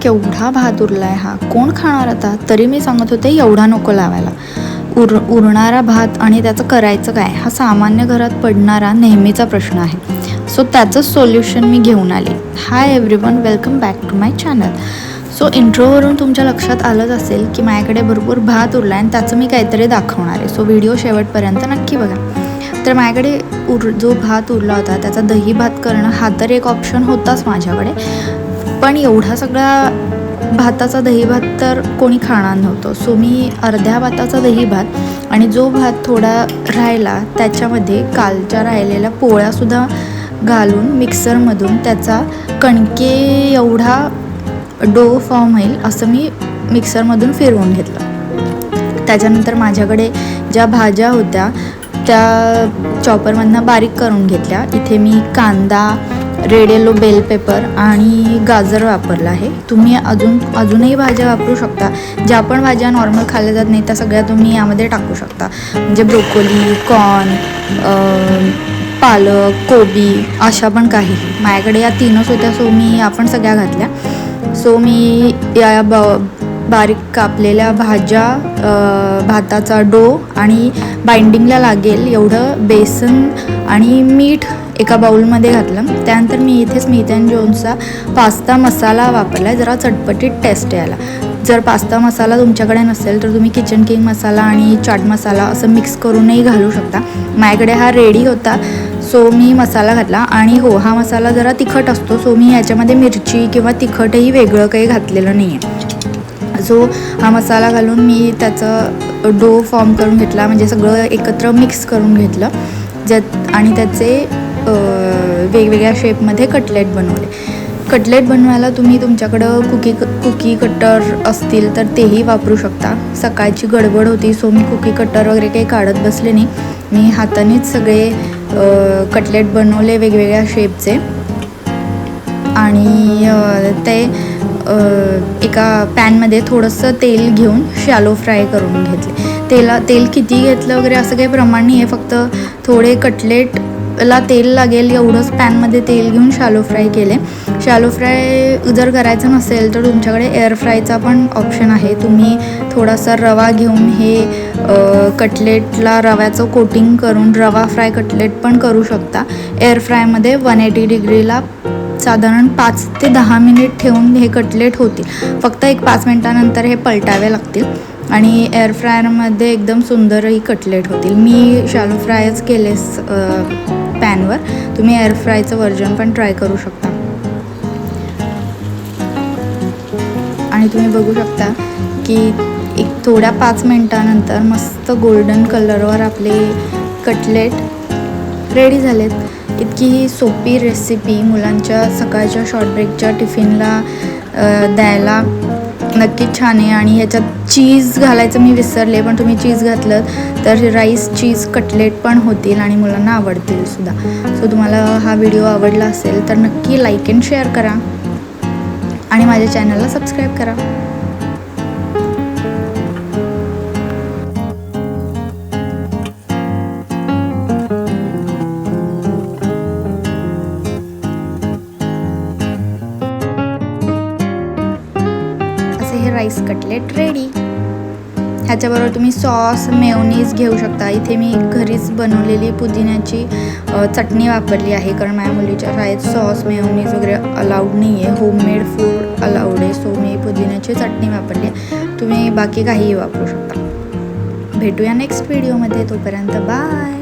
केवढा भात उरलाय हा, कोण खाणार आता? तरी मी सांगत होते एवढा नको लावायला. उरणारा भात आणि त्याचं करायचं काय, हा सामान्य घरात पडणारा नेहमीचा प्रश्न आहे. सो त्याचंच सोल्युशन मी घेऊन आले. Hi everyone, welcome back to my channel. So इंट्रोवरून तुमच्या लक्षात आलंच असेल की माझ्याकडे भरपूर भात उरला आहे आणि त्याचं मी काहीतरी दाखवणार आहे. सो व्हिडिओ शेवटपर्यंत नक्की बघा. तर माझ्याकडे जो भात उरला होता त्याचा दही भात करणं हा तर एक ऑप्शन होताच माझ्याकडे, पण एवढा सगळा भाताचा दही भात तर कोणी खाणार नव्हतं. सो मी अर्ध्या भाताचा दही भात आणि जो भात थोडा राहिला त्याच्यामध्ये कालच्या राहिलेल्या पोळ्यासुद्धा घालून मिक्सरमधून त्याचा कणके एवढा डो फॉर्म होईल असं मी मिक्सरमधून फिरवून घेतलं. त्याच्यानंतर माझ्याकडे ज्या भाज्या होत्या त्या चॉपरमधनं बारीक करून घेतल्या. इथे मी कांदा, रेड येलो बेल पेपर आणि गाजर वापरलं आहे. तुम्ही अजूनही भाज्या वापरू शकता. ज्या पण भाज्या नॉर्मल खाल्ल्या जात नाही त्या सगळ्या तुम्ही यामध्ये टाकू शकता. म्हणजे ब्रोकोली, कॉर्न, पालक, कोबी अशा पण काही. माझ्याकडे या तीनच होत्या, सो मी आपण सगळ्या घातल्या. सो मी या बारीक कापलेल्या भाज्या, भाताचा डो आणि बाइंडिंगला लागेल एवढं बेसन आणि मीठ एका बाउलमध्ये घातलं. त्यानंतर मी इथे स्मिथ अँड जोन्सचा पास्ता मसाला वापरला आहे जरा चटपटीत टेस्ट यायला. जर पास्ता मसाला तुमच्याकडे नसेल तर तुम्ही किचन किंग मसाला आणि चाट मसाला असं मिक्स करूनही घालू शकता. माझ्याकडे हा रेडी होता, सो मी मसाला घातला. आणि हो, हा मसाला जरा तिखट असतो, सो मी याच्यामध्ये मिरची किंवा तिखटही वेगळं काही घातलेलं नाही आहे. सो हा मसाला घालून मी त्याचं डो फॉर्म करून घेतला, म्हणजे सगळं एकत्र मिक्स करून घेतलं. आणि त्याचे वेगवेगळ्या शेपमध्ये कटलेट बनवले. कटलेट बनवायला तुम्ही तुमच्याकडं कुकी कटर असतील तर तेही वापरू शकता. सकाळची गडबड होती, सो मी कुकी कटर वगैरे काही काढत बसले नाही. मी हातानेच सगळे कटलेट बनवले वेगवेगळ्या शेपचे. आणि ते एका पॅनमध्ये थोडंसं तेल घेऊन शॅलो फ्राय करून घेतले. तेल किती घेतलं वगैरे असं काही प्रमाण नाही आहे, फक्त थोडे कटलेटला तेल लागेल एवढंच पॅनमध्ये तेल घेऊन शॅलो फ्राय केले. शॅलो फ्राय जर करायचं नसेल तर तुमच्याकडे एअर फ्रायचा पण ऑप्शन आहे. तुम्ही थोडासा रवा घेऊन हे कटलेटला रव्याचं कोटिंग करून रवा फ्राय कटलेट पण करू शकता. एअर फ्रायमध्ये 180 डिग्रीला साधारण 5 ते 10 मिनिट ठेवून हे कटलेट होतील. फक्त एक 5 मिनिटानंतर हे पलटावे लागतील आणि एअर फ्रायरमध्ये एकदम सुंदरही कटलेट होतील. मी शॅलो फ्रायच केले पॅनवर. तुम्ही एअर फ्रायचं व्हर्जन पण ट्राय करू शकता. आणि तुम्ही बघू शकता की एक थोड्या 5 मिनिटानंतर मस्त गोल्डन कलरवर आपले कटलेट रेडी झालेत. इतकी ही सोपी रेसिपी मुलांच्या सकाळच्या शॉर्ट ब्रेकच्या टिफिनला द्यायला नक्कीच छान आहे. आणि ह्याच्यात चीज घालायचं मी विसरले, पण तुम्ही चीज घातलं तर राईस चीज कटलेट पण होतील आणि मुलांना आवडतील सुद्धा. सो तुम्हाला हा व्हिडिओ आवडला असेल तर नक्की लाईक अँड शेअर करा आणि माझ्या चॅनलला सबस्क्राईब करा. हे राईस कटलेट रेडी. ह्याच्याबरोबर तुम्ही सॉस, मेयोनीज घेऊ शकता. इथे मी घरीच बनवलेली पुदिन्याची चटणी वापरली आहे, कारण माझ्या मुलीच्या शाळेत सॉस, मेयोनीज वगैरे अलाउड नाही आहे. होममेड फूड अलाउड आहे, सो मी पुदिन्याची चटणी वापरली आहे. तुम्ही बाकी काहीही वापरू शकता. भेटूया नेक्स्ट व्हिडिओमध्ये. तोपर्यंत बाय.